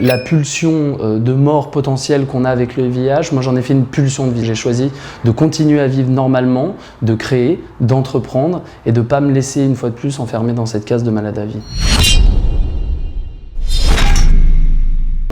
La pulsion de mort potentielle qu'on a avec le VIH, moi j'en ai fait une pulsion de vie. J'ai choisi de continuer à vivre normalement, de créer, d'entreprendre et de ne pas me laisser une fois de plus enfermer dans cette case de malade à vie.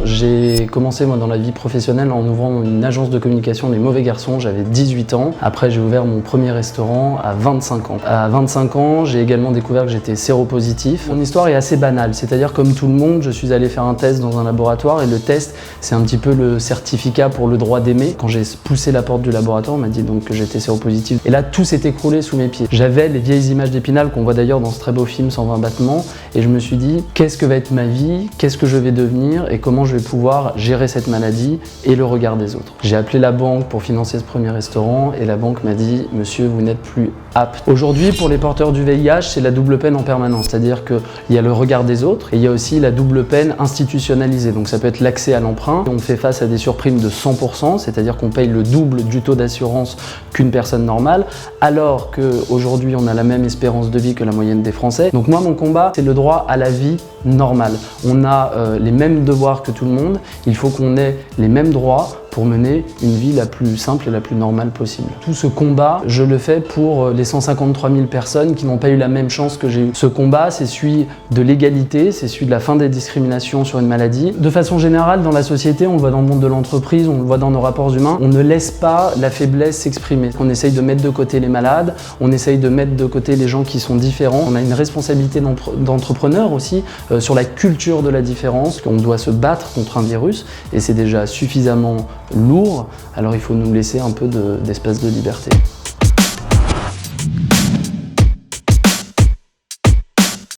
J'ai commencé moi dans la vie professionnelle en ouvrant une agence de communication Les Mauvais Garçons, j'avais 18 ans. Après j'ai ouvert mon premier restaurant à 25 ans. À 25 ans, j'ai également découvert que j'étais séropositif. Mon histoire est assez banale, c'est-à-dire comme tout le monde, je suis allé faire un test dans un laboratoire et le test c'est un petit peu le certificat pour le droit d'aimer. Quand j'ai poussé la porte du laboratoire, on m'a dit donc que j'étais séropositif. Et là tout s'est écroulé sous mes pieds. J'avais les vieilles images d'Épinal qu'on voit d'ailleurs dans ce très beau film 120 battements et je me suis dit qu'est-ce que va être ma vie, qu'est-ce que je vais devenir et comment je vais pouvoir gérer cette maladie et le regard des autres. J'ai appelé la banque pour financer ce premier restaurant et la banque m'a dit « Monsieur, vous n'êtes plus apte ». Aujourd'hui, pour les porteurs du VIH, c'est la double peine en permanence. C'est-à-dire qu'il y a le regard des autres et il y a aussi la double peine institutionnalisée. Donc ça peut être l'accès à l'emprunt. On fait face à des surprimes de 100%, c'est-à-dire qu'on paye le double du taux d'assurance qu'une personne normale, alors qu'aujourd'hui, on a la même espérance de vie que la moyenne des Français. Donc moi, mon combat, c'est le droit à la vie normale. On a les mêmes devoirs que tout le monde. Il faut qu'on ait les mêmes droits pour mener une vie la plus simple et la plus normale possible. Tout ce combat, je le fais pour les 153 000 personnes qui n'ont pas eu la même chance que j'ai eu. Ce combat, c'est celui de l'égalité, c'est celui de la fin des discriminations sur une maladie. De façon générale, dans la société, on le voit dans le monde de l'entreprise, on le voit dans nos rapports humains, on ne laisse pas la faiblesse s'exprimer. On essaye de mettre de côté les malades, on essaye de mettre de côté les gens qui sont différents. On a une responsabilité d'entrepreneur aussi sur la culture de la différence. On doit se battre contre un virus et c'est déjà suffisamment lourd, alors il faut nous laisser un peu d'espace de liberté.